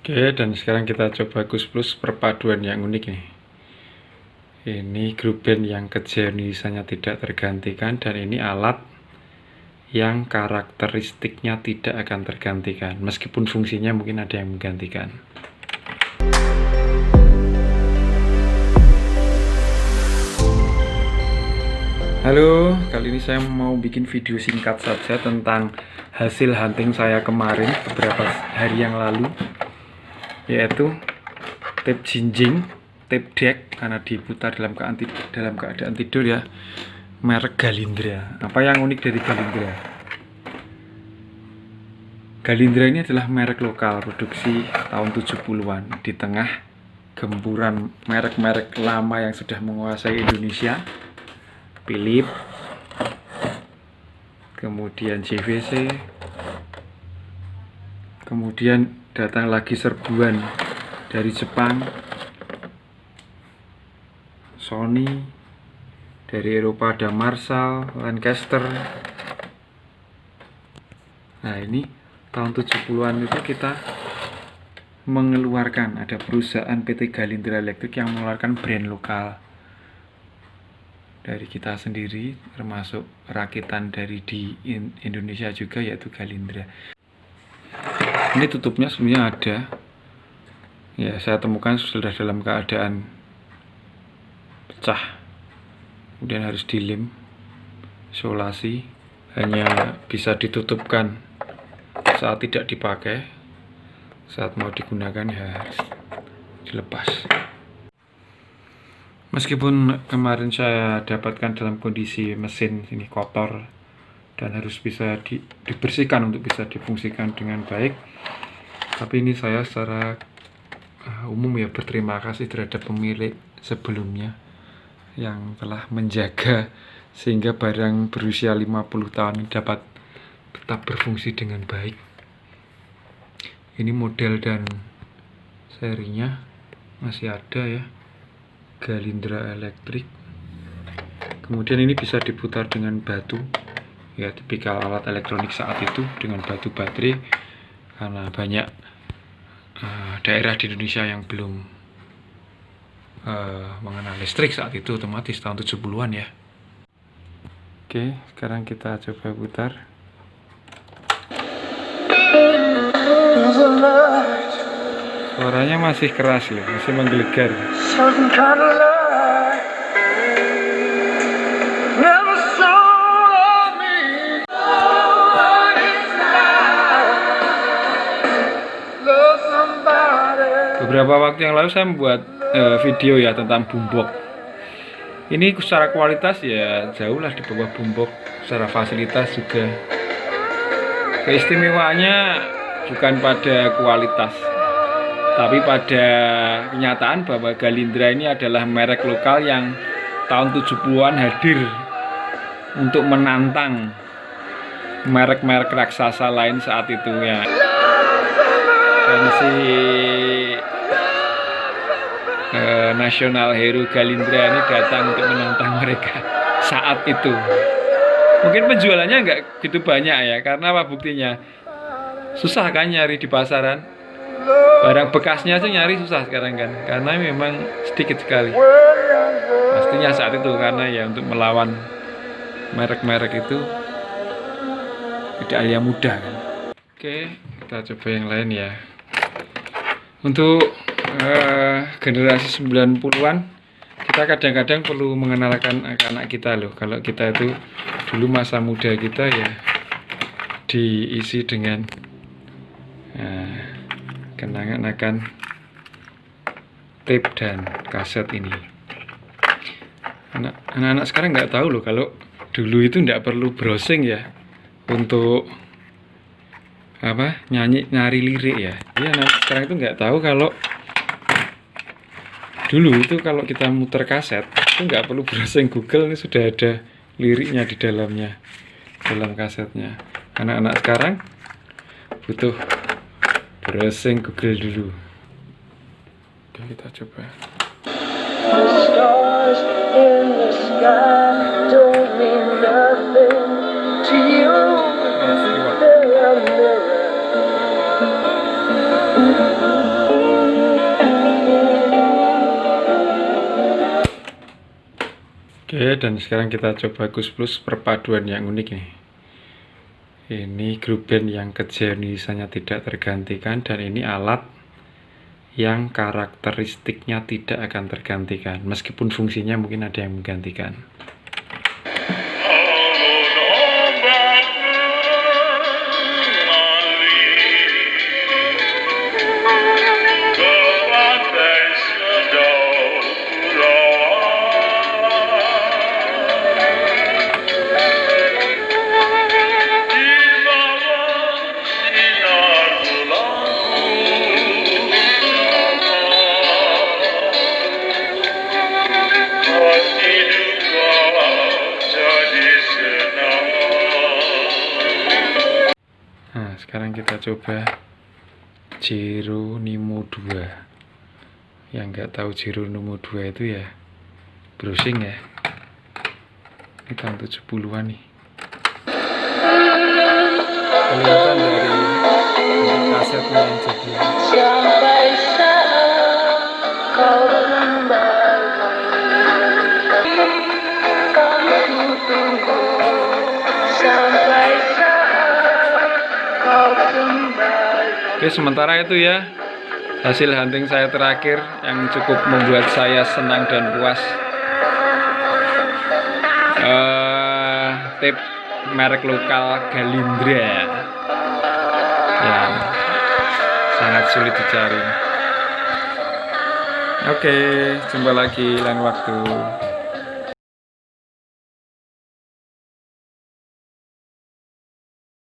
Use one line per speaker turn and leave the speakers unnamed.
Oke, dan sekarang kita coba Gus Plus perpaduan yang unik nih. Ini grup band yang kejeniusannya tidak tergantikan, dan ini alat yang karakteristiknya tidak akan tergantikan, meskipun fungsinya mungkin ada yang menggantikan. Halo, kali ini saya mau bikin video singkat saja tentang hasil hunting saya kemarin beberapa hari yang lalu, yaitu tape jinjing, tape deck, karena diputar dalam keadaan tidur ya, merek Galindra. Apa yang unik dari Galindra? Galindra ini adalah merek lokal produksi tahun 70-an di tengah gempuran merek-merek lama yang sudah menguasai Indonesia. Philips, kemudian JVC, kemudian datang lagi serbuan dari Jepang, Sony, dari Eropa ada Marshall, Lancaster. Nah, ini tahun 70-an itu kita mengeluarkan, ada perusahaan PT Galindra Electric yang mengeluarkan brand lokal dari kita sendiri, termasuk rakitan dari di Indonesia juga, yaitu Galindra. Ini tutupnya sebenarnya ada ya, saya temukan sudah dalam keadaan pecah, kemudian harus dilem, isolasi, hanya bisa ditutupkan saat tidak dipakai, saat mau digunakan ya harus dilepas. Meskipun kemarin saya dapatkan dalam kondisi mesin ini kotor dan harus bisa dibersihkan untuk bisa difungsikan dengan baik, tapi ini saya secara umum ya berterima kasih terhadap pemilik sebelumnya yang telah menjaga sehingga barang berusia 50 tahun ini dapat tetap berfungsi dengan baik. Ini model dan serinya masih ada ya, Galindra Electric. Kemudian ini bisa diputar dengan batu ya, tipikal alat elektronik saat itu, dengan batu baterai, karena banyak daerah di Indonesia yang belum mengenal listrik saat itu, otomatis tahun 70-an ya. Oke, sekarang kita coba putar. Suaranya masih keras loh, masih menggelegar. Beberapa waktu yang lalu saya membuat video ya tentang boombox. Ini secara kualitas ya jauh lah di bawah boombox, secara fasilitas juga. Keistimewaannya bukan pada kualitas, tapi pada kenyataan bahwa Galindra ini adalah merek lokal yang tahun 70-an hadir untuk menantang merek-merek raksasa lain saat itu ya. Dan si nasional hero Galindra ini datang untuk menantang mereka saat itu. Mungkin penjualannya nggak gitu banyak ya, karena apa buktinya? Susah kan nyari di pasaran. Barang bekasnya sih nyari susah sekarang kan, karena memang sedikit sekali. Pastinya saat itu karena ya untuk melawan merek-merek itu tidak hal yang mudah kan. Oke, kita coba yang lain ya. Untuk generasi 90-an, kita kadang-kadang perlu mengenalkan anak-anak kita loh. Kalau kita itu dulu masa muda kita ya diisi dengan kenangan tape dan kaset ini. Anak-anak sekarang nggak tahu loh kalau dulu itu nggak perlu browsing ya untuk nyari lirik ya. Dia sekarang itu nggak tahu kalau dulu itu kalau kita muter kaset itu nggak perlu browsing Google, ini sudah ada liriknya di dalamnya, dalam kasetnya. Anak-anak sekarang butuh browsing Google dulu. Oke, kita coba. Oke, dan sekarang kita coba Gus Plus perpaduan yang unik nih. Ini grup band yang kejeniusannya tidak tergantikan, dan ini alat yang karakteristiknya tidak akan tergantikan, meskipun fungsinya mungkin ada yang menggantikan. Nah, sekarang kita coba Geronimo 2. Yang nggak tahu Geronimo 2 itu ya browsing ya. Ini tahun 70-an nih. Kelihatan dari kasetnya yang jadi.
Sampai saat kau kembali, aku tunggu. Sampai saat kau kembali.
Oke, sementara itu ya hasil hunting saya terakhir yang cukup membuat saya senang dan puas. Tip merek lokal Galindra yang sangat sulit dicari. Oke, jumpa lagi lain waktu.